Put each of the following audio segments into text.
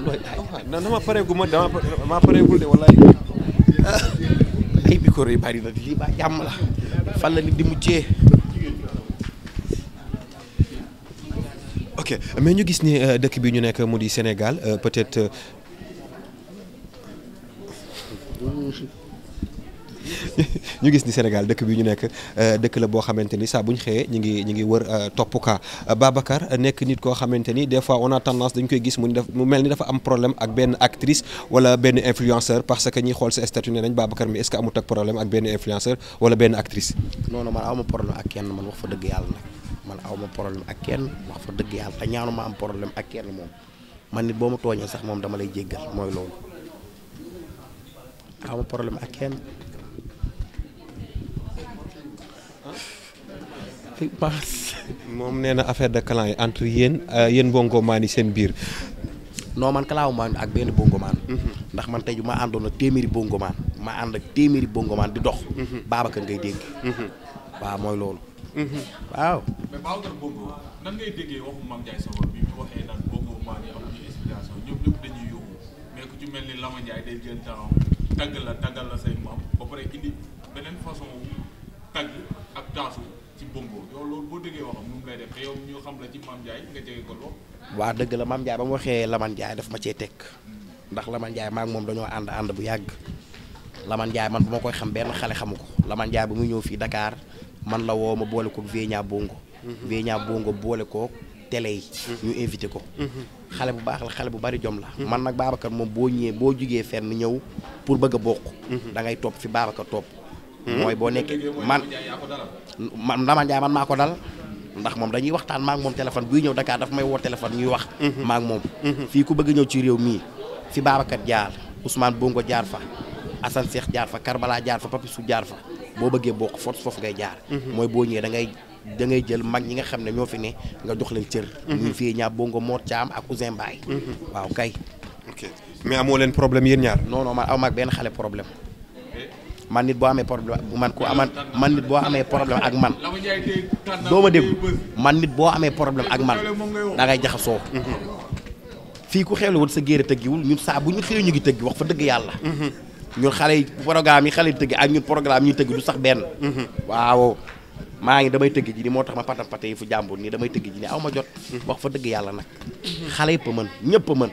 dama pareegu ma dama pareegul de wallaay. ay bikoor yi bari na lii ba jàmm la fan la nit di mujjee. ok mais ñu gis ni dëkk bi ñu nekk mu di Sénégal peut-être. ñu gis ni Sénégal dëkk bi ñu nekk dëkk la boo xamante ni saa bu ñu xëyee ñu ngi wër topp ka Babacar nekk nit koo xamante ni des fois on a tendance dañ koy gis mu mel ni dafa am problème ak benn actrice wala benn influenceur parce que ñi xool sa statut ne nañ Babacar mi est-ce que amut ak problème ak benn influenceur wala benn actrice. non man aw ma problème ak kenn man wax fa dëgg yàlla nag man aw ma problème ak kenn wax fa dëgg yàlla te ñaanu ma am problème ak kenn moom man nit boo ma tooñee sax moom dama lay jéggal mooy loolu aw ma problème ak kenn. moom nee na affaire de clan yi entre yéen bongo maan yi seen biir. non man kalaawu maan ak benn bongo maan. ndax man tey ju ma àndoon ak téeméeri bongo maan ma ànd ak téeméeri bongo maan di dox. Babacar ngay dégg. waaw mooy loolu. waaw. mais Babacar bongo nan ngay déggee waxu Mame Ndiaye Savon bi mu waxee naan bongo maan yi amuñu explication ñëpp dañuy yóbbu mais ku ci mel ni Lama Ndiaye day jël temps taggal la say maam ba pare indi beneen façon tagg ak taasu. bongo yow loolu boo déggee waxam nu mu lay def te yow ñu xam la ci Mame Ndiaye nga jege ko lool. waa dëgg la Mame Ndiaye ba mu waxee Lamane Ndiaye daf ma cee teg ndax Lamane Ndiaye maa ngi moom dañoo ànd bu yàgg Lamane Ndiaye man bu ma koy xam benn xale xamu ko Lamane Ndiaye ba muy ñëw fii Dakar man la woo ma boole ko Véña Bongo. Véña Bongo boole ko télé yi. ñu invité ko. xale bu baax la xale bu bari jom la. man nag Babacar moom boo ñëwee boo jugee fenn ñëw pour bëgg a bokk. da ngay topp fi Babacar topp. mooy boo nekkee man Lamane Ndiaye man maa ko dal ndax moom dañuy waxtaan maa ngi moom téléphone buy ñëw Dakar dafa may woo téléphone ñuy wax. maa ngi moom. fii ku bëgg ñëw ci réew mii fi Babacar jaar Ousmane Bongo jaar fa Assane Cheikh jaar fa Karbala jaar fa Papisou jaar fa boo bëggee bokk foofu ngay jaar. mooy boo ñëwee da ngay jël mag ñi nga xam ne ñoo fi ne nga jox leen cër. muy fii ñaa Bongo Mor Thiam ak Ousseyn Mbaye. waaw kay. ok mais amoo leen problème yéen ñaar. non man aw ma ak benn xale problème. man nit boo amee problème man nit boo amee problème ak man doo ma déglu man nit boo amee problème ak man da ngay jaxasoo. fii ku xewle woon sa géere tëggiwul ñun saa bu ñu xëyee ñu ngi tëggi wax fa dëgg yàlla. ñun xale yi programme yi xale yi tëggi ak ñun programme ñuy tëggi du sax benn. waaw maa ngi damay tëgg ji ni moo tax ma patam pate yi fu jàmbur nii damay tëgg ji ni aw ma jot. wax fa dëgg yàlla nag xale yëpp a mën ñëpp a mën.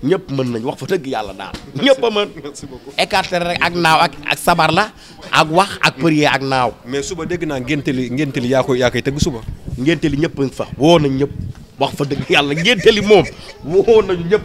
ñëpp mën nañ wax fa dëgg yàlla daal ñëpp a mën. merci beaucoup écarter rek ak naaw ak sabar la ak wax ak përier ak naaw. mais suba dégg naa ngénte li yaa koy tëgg suba. ngénte li ñëpp fa woo nañ ñëpp wax fa dëgg yàlla ngénte li moom woo nañu ñëpp.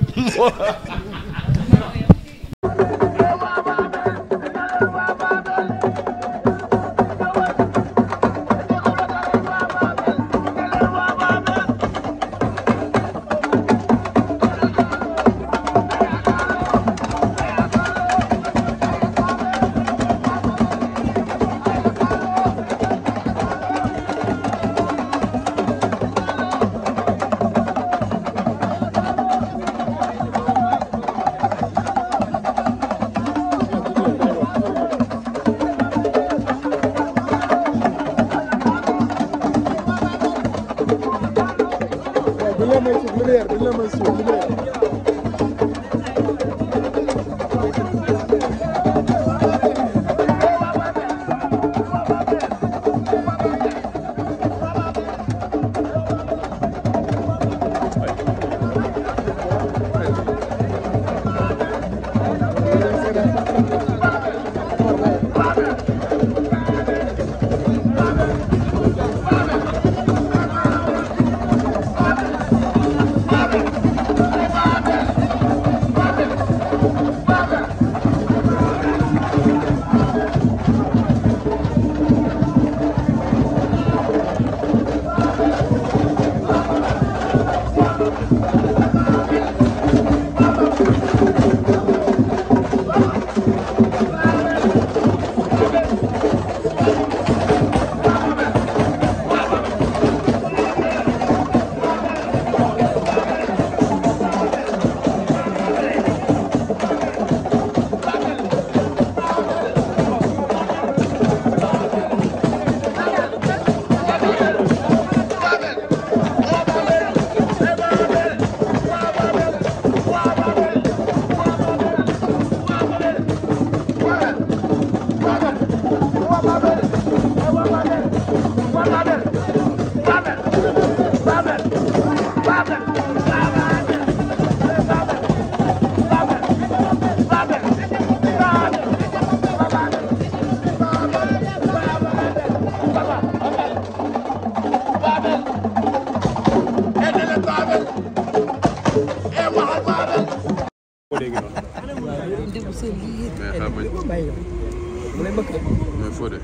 mais Fodé.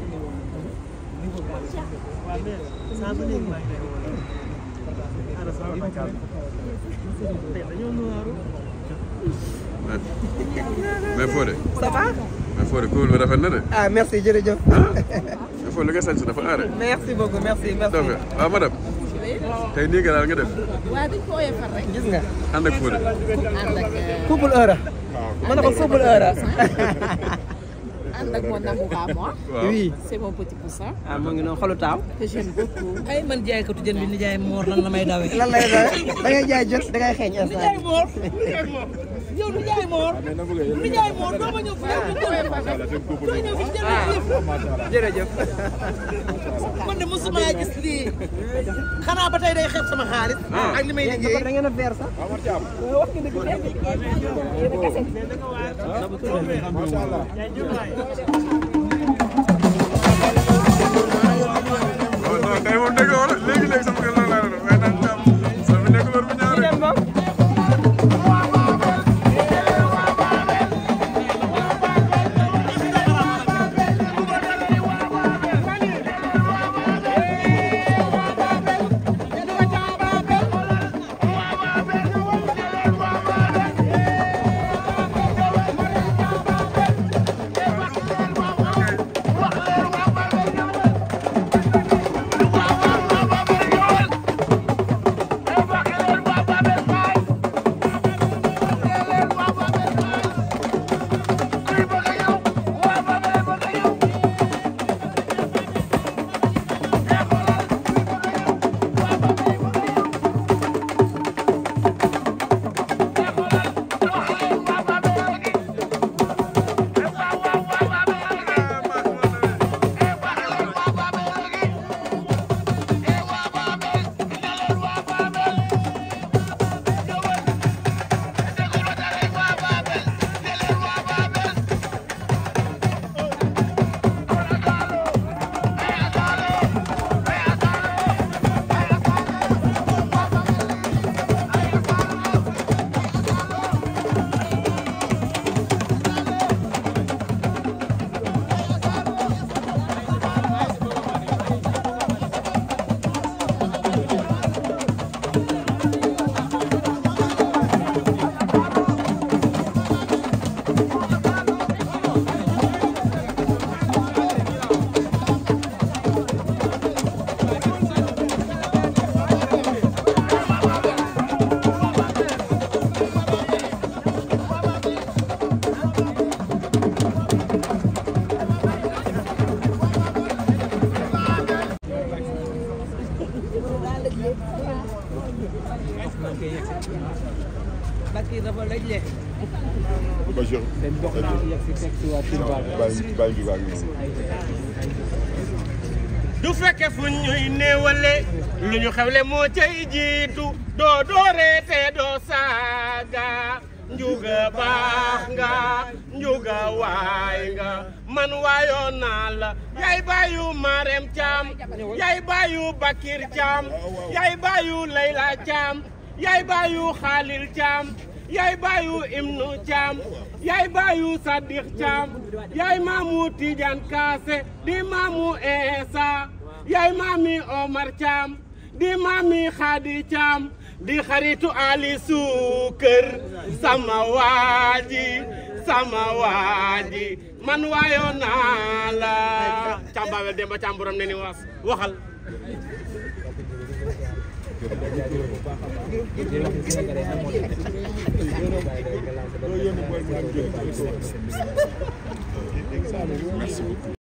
mais Fodé. ça va. mais Fodé kóol bi rafet na de. ah merci jërëjëf. mais Fodé li nga sañ si dafa aare. merci beaucoup merci merci. waaw madame. tey nii nga daal nga def. waaw dañ ko oyofal rek. gis nga. ànd ak Fodé. ànd ak. couple heure. ma ne ko couple heure. ànd ak mon amour à moi. oui. c'est mon petit poussin. ah mu ngi noonu xolu taaw. que j'aime beaucoup. ay man jaaykatu jën bi ni jaay moor lan la may dawee. lan lay doon da ngay jaay jot da ngay xeeñ ni jaay moor yow ni jaay moor ni jaay moor doo ma ñëw fi yow doo ñëw fi jërëjëf. man de mosuma gis lii xanaa ba tey day xeeb sama xaalis ak li may liggéey da ngeen a veer sax. wax nga non tey moom dëgg wala léegi sama kër la laa doon waaye nag tam sama bi nekk loolu bu ñaaree. Bakki dafa lëj le. Bachir. du fekke fu ñuy néewale lu ñu xewle moo cay jiitu doo dooree te doo saaga njuga baax nga njuga waay nga man waayoo naa la yaay baayu Marème Thiam yaay baayu Bakir Thiam yaay baayu Layla Thiam yaay baayu Khalil Thiam yaay baayu Ibnu Thiam yaay baayu Sadikh Thiam yaay maamu Tidiane Kassé di maamu Essa yaay maami Omar Thiam di maami Khady Thiam di xaritu Ali Suukër sama waaji man waayoo naa la Thiam Babel Demba Thiam borom ne ni waxal Merci beaucoup.